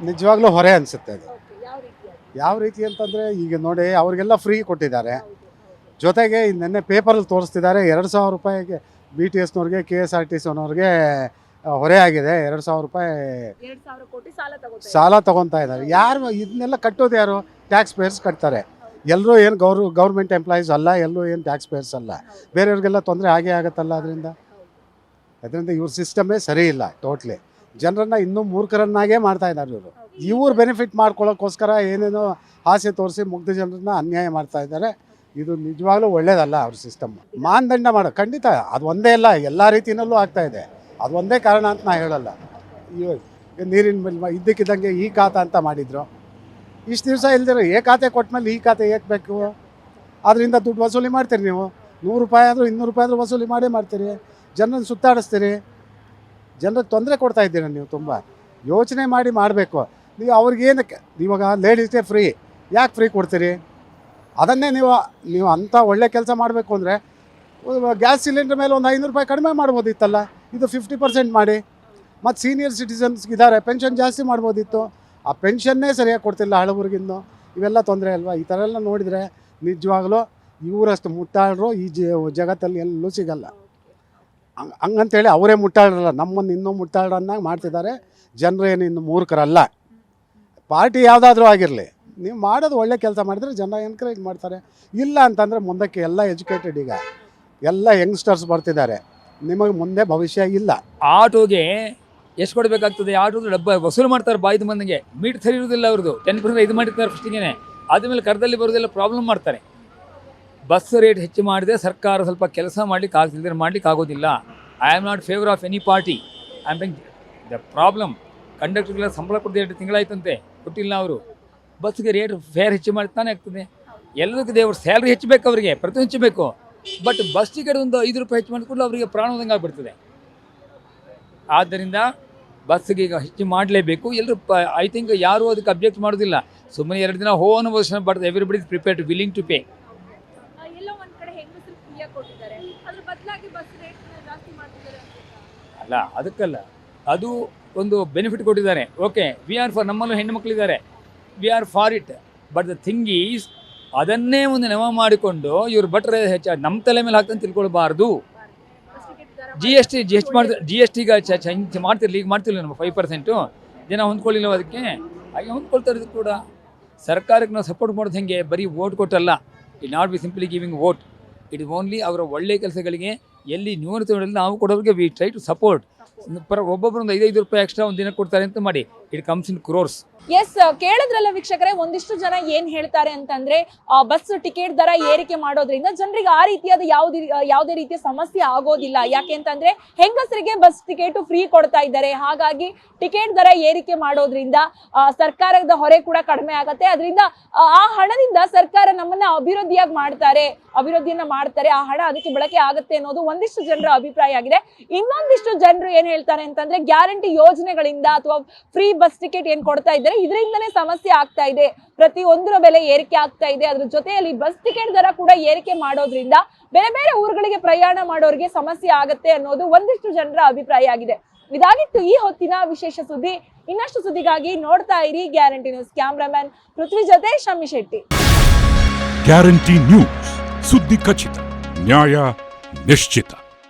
ನಿಜವಾಗ್ಲೂ ಹೊರೆ ಅನಿಸುತ್ತೆ ಅದು. ಯಾವ ರೀತಿಯಾಗಿ? ಯಾವ ರೀತಿ ಅಂತಂದರೆ ಈಗ ನೋಡಿ ಅವ್ರಿಗೆಲ್ಲ ಫ್ರೀ ಕೊಟ್ಟಿದ್ದಾರೆ. ಜೊತೆಗೆ ನಿನ್ನೆ ಪೇಪರಲ್ಲಿ ತೋರಿಸ್ತಿದ್ದಾರೆ 2,000 ರೂಪಾಯಿಗೆ BTSನವ್ರಿಗೆ KSRTCನವ್ರಿಗೆ ಹೊರೆ ಆಗಿದೆ. 2,000 ರೂಪಾಯಿ 2,000 ಕೋಟಿ ಸಾಲ ತಗೋತಾರೆ. ಸಾಲ ತೊಗೊತಾ ಇದ್ದಾರೆ. ಯಾರು ಇದನ್ನೆಲ್ಲ ಕಟ್ಟೋದು ಯಾರು? ಟ್ಯಾಕ್ಸ್ ಪೇಯರ್ಸ್ ಕಟ್ತಾರೆ. ಎಲ್ಲರೂ ಏನು ಗೌರ್ಮೆಂಟ್ ಎಂಪ್ಲಾಯೀಸ್ ಅಲ್ಲ, ಎಲ್ಲರೂ ಏನು ಟ್ಯಾಕ್ಸ್ ಪೇಯರ್ಸ್ ಅಲ್ಲ. ಬೇರೆಯವ್ರಿಗೆಲ್ಲ ತೊಂದರೆ ಆಗೇ ಆಗುತ್ತಲ್ಲ ಅದರಿಂದ ಇವ್ರ ಸಿಸ್ಟಮೇ ಸರಿ ಇಲ್ಲ. ಟೋಟ್ಲಿ ಜನರನ್ನು ಇನ್ನೂ ಮೂರ್ಖರನ್ನಾಗೇ ಮಾಡ್ತಾ ಇದ್ದಾರೆ ಇವರು. ಇವ್ರು ಬೆನಿಫಿಟ್ ಮಾಡ್ಕೊಳ್ಳೋಕ್ಕೋಸ್ಕರ ಏನೇನೋ ಆಸೆ ತೋರಿಸಿ ಮುಗ್ಧ ಜನರನ್ನ ಅನ್ಯಾಯ ಮಾಡ್ತಾ ಇದ್ದಾರೆ. ಇದು ನಿಜವಾಗ್ಲೂ ಒಳ್ಳೇದಲ್ಲ ಅವ್ರ ಸಿಸ್ಟಮ್. ಮಾನದಂಡ ಮಾಡೋ ಖಂಡಿತ ಅದು ಒಂದೇ ಅಲ್ಲ, ಎಲ್ಲ ರೀತಿಯಲ್ಲೂ ಆಗ್ತಾ ಇದೆ. ಅದು ಒಂದೇ ಕಾರಣ ಅಂತ ನಾ ಹೇಳಲ್ಲ. ಇವಾಗ ನೀರಿನ ಬಿಲ್ ಇದ್ದಕ್ಕಿದ್ದಂಗೆ ಈ ಖಾತೆ ಅಂತ ಮಾಡಿದರು. ಇಷ್ಟು ದಿವಸ ಇಲ್ದಿರೋ ಖಾತೆ ಕೊಟ್ಮೇಲೆ ಈ ಖಾತೆ ಏಕೆ ಬೇಕು? ಅದರಿಂದ ದುಡ್ಡು ವಸೂಲಿ ಮಾಡ್ತೀರಿ ನೀವು. 100 ರೂಪಾಯಿ ಆದರೂ 200 ರೂಪಾಯಿ ಆದರೂ ವಸೂಲಿ ಮಾಡೇ ಮಾಡ್ತೀರಿ. ಜನರನ್ನು ಸುತ್ತಾಡಿಸ್ತೀರಿ. ಜನರಿಗೆ ತೊಂದರೆ ಕೊಡ್ತಾ ಇದ್ದೀರ ನೀವು. ತುಂಬ ಯೋಚನೆ ಮಾಡಿ ಮಾಡಬೇಕು ನೀವು. ಅವ್ರಿಗೇನಕ್ಕೆ ಇವಾಗ ಲೇಡೀಸ್ಗೆ ಫ್ರೀ ಯಾಕೆ ಫ್ರೀ ಕೊಡ್ತೀರಿ? ಅದನ್ನೇ ನೀವು ಅಂಥ ಒಳ್ಳೆ ಕೆಲಸ ಮಾಡಬೇಕು ಅಂದರೆ ಗ್ಯಾಸ್ ಸಿಲಿಂಡರ್ ಮೇಲೆ ಒಂದು 500 ರೂಪಾಯಿ ಕಡಿಮೆ ಮಾಡ್ಬೋದಿತ್ತಲ್ಲ. ಇದು 50% ಮಾಡಿ. ಮತ್ತು ಸೀನಿಯರ್ ಸಿಟಿಸನ್ಸ್ಗೆ ಇದ್ದಾರೆ, ಪೆನ್ಷನ್ ಜಾಸ್ತಿ ಮಾಡ್ಬೋದಿತ್ತು. ಆ ಪೆನ್ಷನ್ನೇ ಸರಿಯಾಗಿ ಕೊಡ್ತಿಲ್ಲ ಹಳಬರಿಗಿನ್ನು. ಇವೆಲ್ಲ ತೊಂದರೆ ಅಲ್ವಾ? ಈ ಥರ ಎಲ್ಲ ನೋಡಿದರೆ ನಿಜವಾಗ್ಲೂ ಇವರಷ್ಟು ಮುಟ್ಟಾಳರು ಈ ಜಗತ್ತಲ್ಲಿ ಎಲ್ಲೂ ಸಿಗಲ್ಲ. ಹಂಗಂತೇಳಿ ಅವರೇ ಮುಟ್ಟಾಳರಲ್ಲ, ನಮ್ಮನ್ನು ಇನ್ನೂ ಮುಟ್ಟಾಳರನ್ನಾಗಿ ಮಾಡ್ತಿದ್ದಾರೆ. ಜನರು ಏನು ಇನ್ನು ಮೂರ್ಖರಲ್ಲ. ಪಾರ್ಟಿ ಯಾವುದಾದ್ರೂ ಆಗಿರಲಿ, ನೀವು ಮಾಡೋದು ಒಳ್ಳೆ ಕೆಲಸ ಮಾಡಿದ್ರೆ ಜನ ಎನ್ಕರೇಜ್ ಮಾಡ್ತಾರೆ. ಇಲ್ಲ ಅಂತಂದರೆ ಮುಂದಕ್ಕೆ ಎಲ್ಲ ಎಜುಕೇಟೆಡ್, ಈಗ ಎಲ್ಲ ಯಂಗ್ಸ್ಟರ್ಸ್ ಬರ್ತಿದ್ದಾರೆ. ನಿಮಗೆ ಮುಂದೆ ಭವಿಷ್ಯ ಇಲ್ಲ. ಆಟೋಗೆ ಎಷ್ಟು ಕೊಡಬೇಕಾಗ್ತದೆ? ಆಟೋದು ಡಬ್ಬ ವಸೂಲು ಮಾಡ್ತಾರೆ ಬಾಯ್ದು ಮಂದಿಗೆ. ಮೀಟರ್ ಸರಿ ಇರೋದಿಲ್ಲ ಅವ್ರದ್ದು. 10% ಇದು ಮಾಡಿರ್ತಾರೆ ಫಸ್ಟಿಗೆ. ಆದಮೇಲೆ ಕರ್ದಲ್ಲಿ ಬರೋದೆಲ್ಲ ಪ್ರಾಬ್ಲಮ್ ಮಾಡ್ತಾರೆ. ಬಸ್ ರೇಟ್ ಹೆಚ್ಚು ಮಾಡಿದ್ರೆ ಸರ್ಕಾರ ಸ್ವಲ್ಪ ಕೆಲಸ ಮಾಡ್ಲಿಕ್ಕೆ ಆಗ್ತಿದ್ರೆ ಮಾಡ್ಲಿಕ್ಕೆ ಆಗೋದಿಲ್ಲ. I am not favour of any party. I am the problem. ಕಂಡಕ್ಟರ್ಗೆಲ್ಲ ಸಂಬಳ ಕೊಡದೆ 2 ತಿಂಗಳಾಯ್ತಂತೆ, ಕೊಟ್ಟಿಲ್ಲ ಅವರು. ಬಸ್ಗೆ ರೇಟ್ ಫೇರ್ ಹೆಚ್ಚು ಮಾಡಿ ತಾನೇ ಆಗ್ತದೆ. ಎಲ್ಲದಕ್ಕೂ ದೇವ್ರ ಸ್ಯಾಲ್ರಿ ಹೆಚ್ಚಬೇಕು, ಅವರಿಗೆ ಪ್ರತಿ ಹೆಚ್ಚಬೇಕು. ಬಟ್ ಬಸ್ ಟಿಕೆಟ್ ಒಂದು 5 ರೂಪಾಯಿ ಹೆಚ್ಚು ಮಾಡಿಕೊಡ್ಲು ಅವರಿಗೆ ಪ್ರಾಣೋದಂಗೆ ಆಗಿಬಿಡ್ತದೆ. ಆದ್ದರಿಂದ ಬಸ್ಸಿಗೆ ಈಗ ಹೆಚ್ಚು ಮಾಡಲೇಬೇಕು ಎಲ್ಲರೂ. ಐ ಥಿಂಕ್ ಯಾರೂ ಅದಕ್ಕೆ ಅಬ್ಜೆಕ್ಟ್ ಮಾಡೋದಿಲ್ಲ. ಸುಮ್ಮನೆ 2 ದಿನ ಅನ್ನೋ ವರ್ಷ ಬರ್ತದೆ. Everybody is prepare to willing to pay. ಎಲ್ಲೋ ಒಂದು ಕಡೆ ಹೆಂಗಸರು ಫ್ರೀಯಾಗಿ ಕೊಟ್ಟಿದ್ದಾರೆ, ಅದ್ರ ಬದಲಾಗಿ ಬಸ್ ರೇಟ್ ಜಾಸ್ತಿ ಮಾಡ್ತಿದ್ದಾರೆ ಅಲ್ಲ, ಅದಕ್ಕಲ್ಲ, ಅದು ಒಂದು ಬೆನಿಫಿಟ್ ಕೊಟ್ಟಿದ್ದಾರೆ. ಓಕೆ, ವಿ ಆರ್ ಫಾರ್, ನಮ್ಮಲ್ಲೂ ಹೆಣ್ಣು ಮಕ್ಕಳಿದ್ದಾರೆ, we are for it. But the thing is, ಅದನ್ನೇ ಒಂದು ನೆವ ಮಾಡಿಕೊಂಡು ಇವ್ರು ಬಟ್ರೆ ಹೆಚ್ಚು ನಮ್ಮ ತಲೆ ಮೇಲೆ ಹಾಕ್ತಂತ ತಿಳ್ಕೊಳ್ಬಾರ್ದು. GST ಈಗ ಮಾಡ್ತಿರ್ಲಿ, ಈಗ ಮಾಡ್ತಿರ್ಲಿಲ್ಲ ನಮ್ಮ 5%. ಜನ ಹೊಂದ್ಕೊಳ್ಳಿಲ್ಲ ಅದಕ್ಕೆ. ಹಾಗೆ ಹೊಂದ್ಕೊಳ್ತಾ ಇರೋದು ಕೂಡ ಸರ್ಕಾರಕ್ಕೆ ನಾವು ಸಪೋರ್ಟ್ ಮಾಡೋದು ಹೆಂಗೆ? ಬರೀ ವೋಟ್ ಕೊಟ್ಟಲ್ಲ. It not be simply giving vote. It is only ಅವರ ಒಳ್ಳೆ ಕೆಲಸಗಳಿಗೆ ಎಲ್ಲಿ ನ್ಯೂನತೆಗಳಲ್ಲಿ ನಾವು ಕೊಡೋರಿಗೆ ವಿ ಟ್ರೈ ಟು ಸಪೋರ್ಟ್. ಒಬ್ಬೊಬ್ಬರು ಒಂದು 5 ರೂಪಾಯಿ ಎಕ್ಸ್ಟ್ರಾ ಒಂದು ದಿನ ಕೊಡ್ತಾರೆ ಅಂತ ಮಾಡಿ, it comes in crores. Yes, ಕೇಳಿದ್ರಲ್ಲ ವೀಕ್ಷಕರೇ, ಒಂದಿಷ್ಟು ಜನ ಏನ್ ಹೇಳ್ತಾರೆ ಅಂತಂದ್ರೆ ಬಸ್ ಟಿಕೆಟ್ ದರ ಏರಿಕೆ ಮಾಡೋದ್ರಿಂದ ಜನರಿಗೆ ಆ ರೀತಿಯಾದ ಯಾವುದೇ ರೀತಿಯ ಸಮಸ್ಯೆ ಆಗೋದಿಲ್ಲ. ಯಾಕೆ ಅಂತಂದ್ರೆ ಹೆಂಗಸರಿಗೆ ಬಸ್ ಟಿಕೆಟ್ ಫ್ರೀ ಕೊಡ್ತಾ ಇದ್ದಾರೆ. ಹಾಗಾಗಿ ಟಿಕೆಟ್ ದರ ಏರಿಕೆ ಮಾಡೋದ್ರಿಂದ ಸರ್ಕಾರದ ಹೊರೆ ಕೂಡ ಕಡಿಮೆ ಆಗತ್ತೆ. ಅದರಿಂದ ಆ ಹಣದಿಂದ ಸರ್ಕಾರ ನಮ್ಮನ್ನ ಅಭಿವೃದ್ಧಿಯನ್ನ ಮಾಡ್ತಾರೆ. ಆ ಹಣ ಅದಕ್ಕೆ ಬಳಕೆ ಆಗುತ್ತೆ ಅನ್ನೋದು ಒಂದಿಷ್ಟು ಜನರ ಅಭಿಪ್ರಾಯ ಆಗಿದೆ. ಇನ್ನೊಂದಿಷ್ಟು ಜನರು ಏನ್ ಹೇಳ್ತಾರೆ ಅಂತಂದ್ರೆ ಗ್ಯಾರಂಟಿ ಯೋಜನೆಗಳಿಂದ ಅಥವಾ ಫ್ರೀ ಬಸ್ ಟಿಕೆಟ್ ಏನ್ ಕೊಡ್ತಾ ಇದ್ದಾರೆ ಇದರಿಂದನೇ ಸಮಸ್ಯೆ ಆಗ್ತಾ ಇದೆ. ಪ್ರತಿ ಒಂದರ ಬೆಲೆ ಏರಿಕೆ ಆಗ್ತಾ ಇದೆ. ಅದ್ರ ಜೊತೆಯಲ್ಲಿ ಬಸ್ ಟಿಕೆಟ್ ದರ ಕೂಡ ಏರಿಕೆ ಮಾಡೋದ್ರಿಂದ ಬೇರೆ ಬೇರೆ ಊರುಗಳಿಗೆ ಪ್ರಯಾಣ ಮಾಡೋರಿಗೆ ಸಮಸ್ಯೆ ಆಗುತ್ತೆ ಅನ್ನೋದು ಒಂದಿಷ್ಟು ಜನರ ಅಭಿಪ್ರಾಯ ಆಗಿದೆ. ಇದಾಗಿತ್ತು ಈ ಹೊತ್ತಿನ ವಿಶೇಷ ಸುದ್ದಿ. ಇನ್ನಷ್ಟು ಸುದ್ದಿಗಾಗಿ ನೋಡ್ತಾ ಇರಿ ಗ್ಯಾರಂಟಿ ನ್ಯೂಸ್. ಕ್ಯಾಮ್ರಾಮನ್ ಪೃಥ್ವಿ ಜೊತೆ ಶಮಿ ಶೆಟ್ಟಿ. ಗ್ಯಾರಂಟಿ ನ್ಯೂಸ್, ಸುದ್ದಿ ಖಚಿತ, ನ್ಯಾಯ ನಿಶ್ಚಿತ.